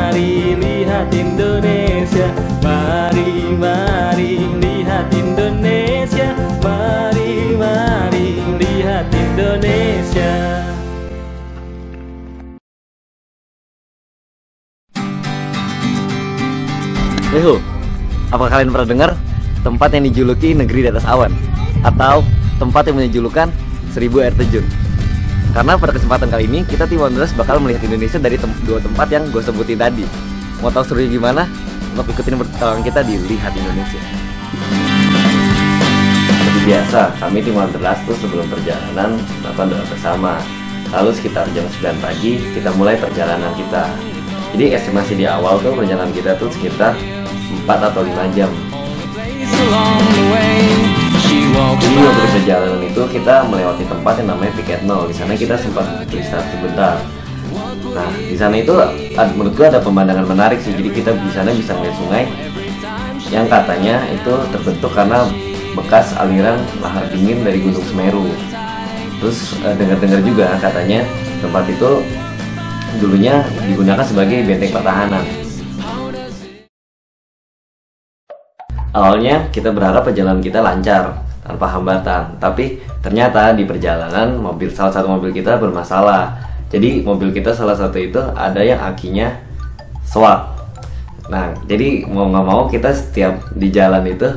mari lihat Indonesia. Mari, mari lihat Indonesia. Mari, mari lihat Indonesia. Leho, apa kalian pernah dengar tempat yang dijuluki negeri di atas awan? Atau tempat yang punya julukan 1000 air terjun? Karena pada kesempatan kali ini kita tim Wanderers bakal melihat Indonesia dari dua tempat yang gue sebutin tadi. Mau tahu serunya gimana? Untuk ikutin pertukaran kita di Lihat Indonesia. Seperti biasa, kami tim Wanderers tuh sebelum perjalanan melakukan doa bersama. Lalu sekitar jam 9 pagi kita mulai perjalanan kita. Jadi estimasi di awal tuh perjalanan kita tuh sekitar 4 atau 5 jam. Jadi untuk perjalanan itu kita melewati tempat yang namanya Piket 0. Di sana kita sempat beristirahat sebentar. Nah, di sana itu menurut gua ada pemandangan menarik sih. Jadi kita di sana bisa melihat sungai yang katanya itu terbentuk karena bekas aliran lahar dingin dari Gunung Semeru. Terus dengar-dengar juga katanya tempat itu dulunya digunakan sebagai benteng pertahanan. Awalnya kita berharap perjalanan kita lancar tanpa hambatan, tapi ternyata di perjalanan salah satu mobil kita bermasalah. Jadi mobil kita salah satu itu ada yang akinya swak. Nah, jadi mau nggak mau kita setiap di jalan itu,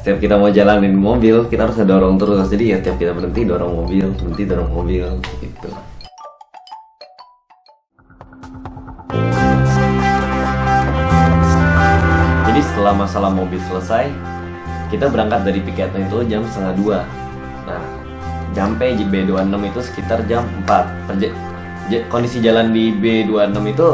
setiap kita mau jalanin mobil kita harus ngedorong terus. Jadi ya setiap kita berhenti dorong mobil, berhenti dorong mobil gitu. Jadi setelah masalah mobil selesai, kita berangkat dari Piketnya itu jam 1:30. Nah, sampai di B26 itu sekitar jam 4. Kondisi jalan di B26 itu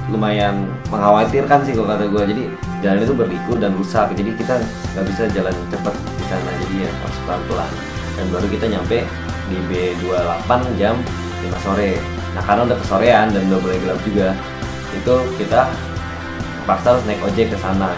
lumayan mengkhawatirkan sih kalau kata gue. Jadi jalan itu berliku dan rusak, jadi kita nggak bisa jalan cepat di sana. Jadi ya harus pelan-pelan. Dan baru kita nyampe di B28 jam 5 sore. Nah, karena udah kesorean dan udah mulai gelap juga, itu kita paksa harus naik ojek ke sana.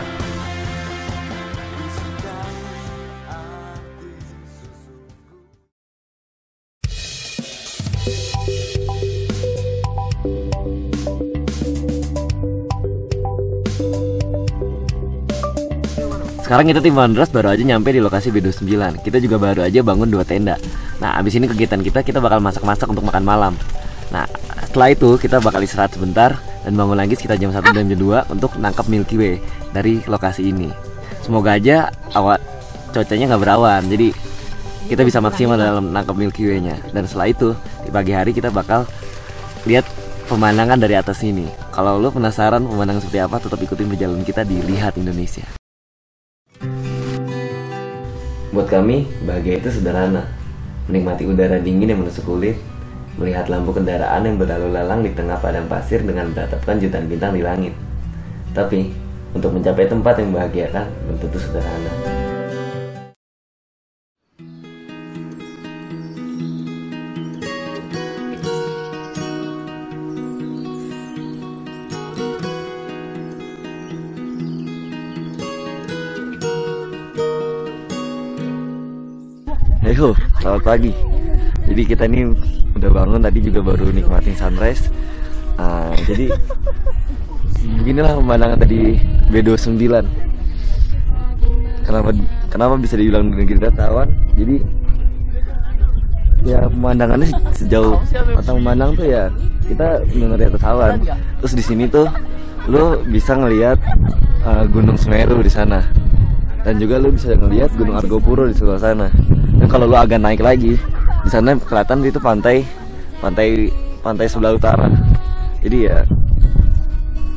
Sekarang kita tim Wanderers baru aja nyampe di lokasi B29. Kita juga baru aja bangun 2 tenda. Nah, abis ini kegiatan kita bakal masak-masak untuk makan malam. Nah, setelah itu kita bakal istirahat sebentar dan bangun lagi sekitar jam 1 dan jam 2 untuk nangkap Milky Way dari lokasi ini. Semoga aja cuacanya nggak berawan, jadi kita bisa maksimal dalam nangkap Milky Way-nya. Dan setelah itu di pagi hari kita bakal lihat pemandangan dari atas sini. Kalau lo penasaran pemandangan seperti apa, tetap ikutin perjalanan kita di Lihat Indonesia. Buat kami, bahagia itu sederhana. Menikmati udara dingin yang menusuk kulit, melihat lampu kendaraan yang berlalu lalang di tengah padang pasir dengan beratapkan jutaan bintang di langit. Tapi, untuk mencapai tempat yang membahagiakan, belum tentu sederhana. Halo, selamat pagi. Jadi kita ini udah bangun, tadi juga baru nikmatin sunrise. Jadi beginilah pemandangan tadi B29. Kenapa bisa dibilang negeri awan? Jadi ya pemandangannya sejauh mata memandang tuh ya kita benar di atas awan. Terus di sini tuh lo bisa ngelihat Gunung Semeru di sana. Dan juga lo bisa ngelihat Gunung Argopuro di sebelah sana. Dan kalau lo agak naik lagi, di sana kelihatan itu pantai sebelah utara. Jadi ya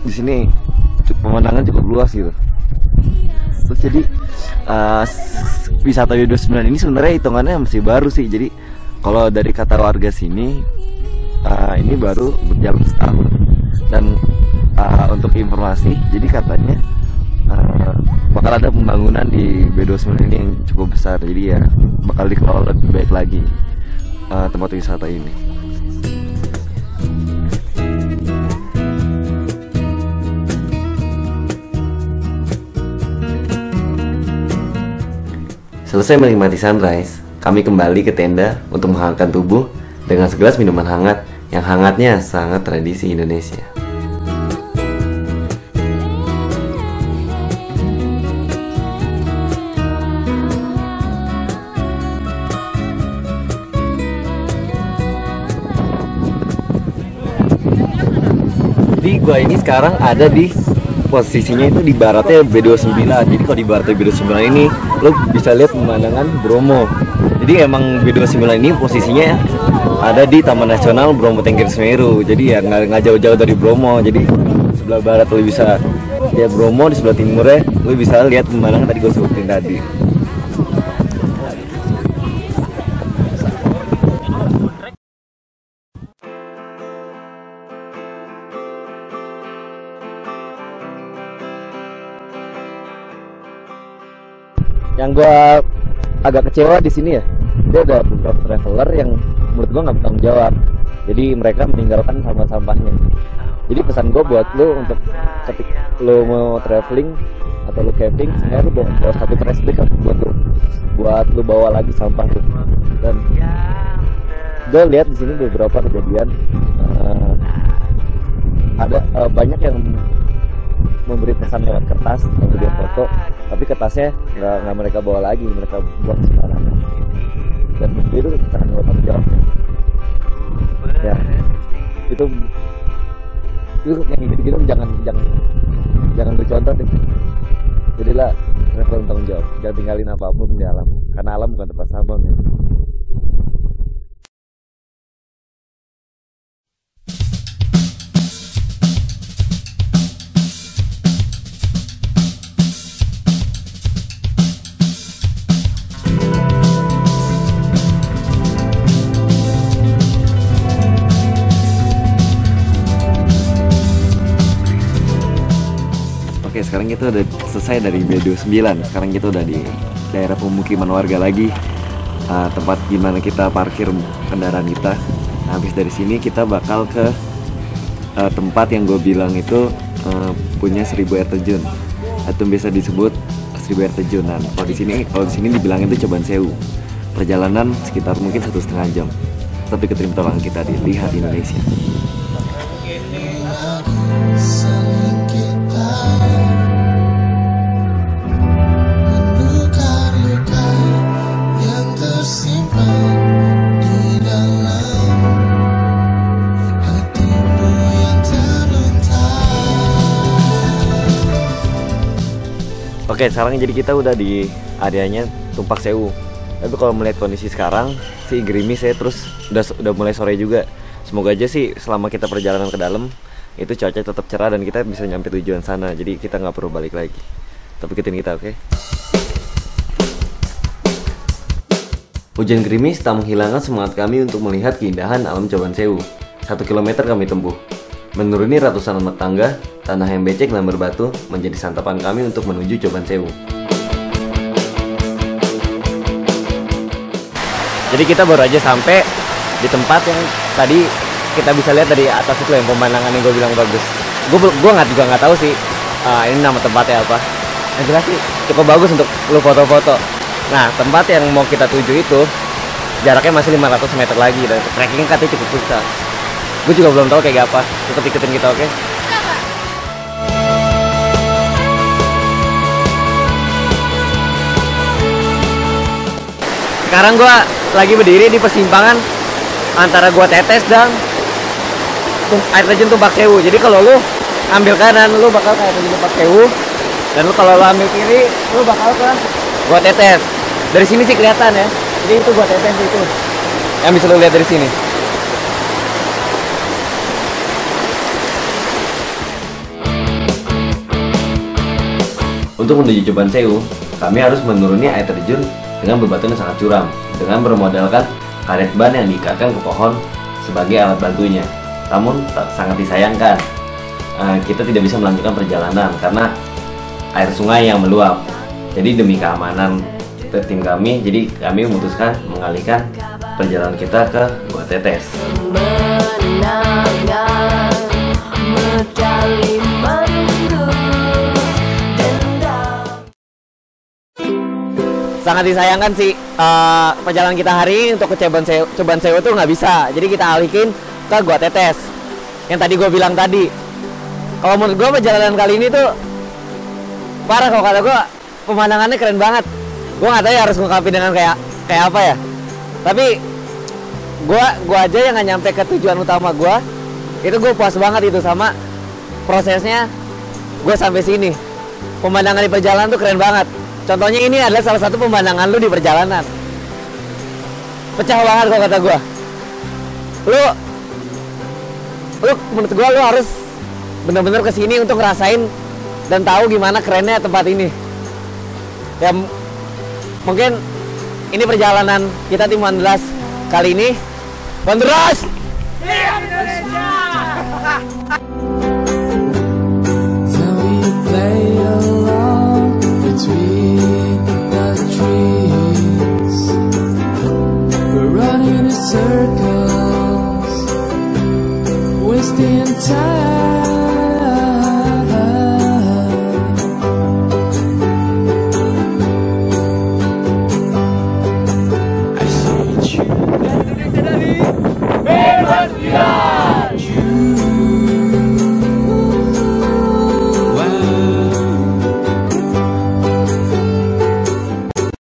di sini pemandangan cukup luas gitu. Terus jadi wisata B29 ini sebenarnya hitungannya masih baru sih. Jadi kalau dari kata warga sini ini baru berjalan setahun. Dan untuk informasi, jadi katanya bakal ada pembangunan di B29 ini yang cukup besar. Jadi ya bakal dikelola lebih baik lagi tempat wisata ini. Selesai menikmati sunrise, kami kembali ke tenda untuk menghangatkan tubuh dengan segelas minuman hangat yang hangatnya sangat tradisi Indonesia. gua ini sekarang ada di posisinya itu di baratnya B29. Jadi kalau di baratnya B29 ini lo bisa lihat pemandangan Bromo. Jadi emang B29 ini posisinya ada di Taman Nasional Bromo Tengger Semeru. Jadi ya nggak jauh-jauh dari Bromo. Jadi sebelah barat lo bisa lihat Bromo, di sebelah timurnya lo bisa lihat pemandangan tadi gue sebutin tadi. Yang gue agak kecewa di sini ya, dia ada beberapa traveler yang menurut gue nggak bertanggung jawab. Jadi mereka meninggalkan sampah-sampahnya. Jadi pesan gue buat lo untuk ketika lo mau traveling atau lo camping, sebenarnya lo bawa satu trash bag buat lo bawa lagi sampah tuh. Dan gue lihat di sini beberapa kejadian ada banyak yang memberi pesan lewat kertas atau video foto, tapi kertasnya nggak mereka bawa lagi, mereka buang sembarangan. Dan itu sangat nggak tanggung jawab. Ya, itu yang gitu-gitu jangan bercontoh deh. Jadilah traveler tanggung jawab, jangan tinggalin apapun di alam, karena alam bukan tempat sampah ya. Oke, sekarang kita udah selesai dari B29. Sekarang kita udah di daerah pemukiman warga lagi, tempat gimana kita parkir kendaraan kita. Nah, habis dari sini kita bakal ke tempat yang gue bilang itu punya 1000 air terjun, atau biasa disebut 1000 air terjun. Nah, kalau di sini dibilang itu Coban Sewu. Perjalanan sekitar mungkin 1,5 jam. Tapi ikutin petualangan kita di Lihat Indonesia. Oke, sekarang jadi kita udah di areanya Tumpak Sewu. Tapi kalau melihat kondisi sekarang sih gerimis ya, terus udah mulai sore juga. Semoga aja sih selama kita perjalanan ke dalam itu cuaca tetap cerah dan kita bisa nyampe tujuan sana. Jadi kita nggak perlu balik lagi. Tapi ikutin kita, oke? Hujan gerimis tak menghilangkan semangat kami untuk melihat keindahan alam Coban Sewu. 1 kilometer kami tempuh. Menuruni ratusan anak tangga, tanah yang becek dan berbatu menjadi santapan kami untuk menuju Coban Sewu. Jadi kita baru aja sampai di tempat yang tadi kita bisa lihat dari atas itu, yang pemandangan yang gue bilang bagus. Gue nggak tahu sih ini nama tempatnya apa. Yang jelas sih cukup bagus untuk lu foto-foto. Nah, tempat yang mau kita tuju itu jaraknya masih 500 meter lagi dan trekking katanya cukup susah. Gue juga belum tahu kayak apa. Tetap ikutin kita, oke? Sekarang gue lagi berdiri di persimpangan antara Gua Tetes dan air terjun Tumpak Sewu. Jadi kalau lu ambil kanan, lu bakal ke air terjun Tumpak Sewu, dan lu kalau lu ambil kiri, lu bakal ke Gua Tetes. Dari sini sih kelihatan ya. Jadi itu Gua Tetes itu yang bisa lu lihat dari sini. Untuk menuju Coban Sewu, kami harus menuruni air terjun dengan bebatuan yang sangat curam, dengan bermodalkan karet ban yang diikatkan ke pohon sebagai alat bantunya. Namun sangat disayangkan, kita tidak bisa melanjutkan perjalanan karena air sungai yang meluap. Jadi demi keamanan tim kami, jadi kami memutuskan mengalihkan perjalanan kita ke Gua Tetes. Sangat disayangkan sih perjalanan kita hari ini untuk ke Coban Sewu tuh nggak bisa. Jadi kita alihin ke Gua Tetes yang tadi gue bilang tadi. Kalau menurut gue perjalanan kali ini tuh parah. Kalau kata gue pemandangannya keren banget. Gue nggak tahu ya harus ngungkapin dengan kayak apa ya. Tapi gue aja yang nggak nyampe ke tujuan utama gue, itu gue puas banget itu sama prosesnya gue sampai sini. Pemandangan di perjalanan tuh keren banget. Contohnya ini adalah salah satu pemandangan lu di perjalanan. Pecah banget kalau kata gue. Lu menurut gue lu harus bener-bener kesini untuk ngerasain dan tahu gimana kerennya tempat ini. Ya mungkin ini perjalanan kita tim Wanderers kali ini. Wanderers! Indonesia!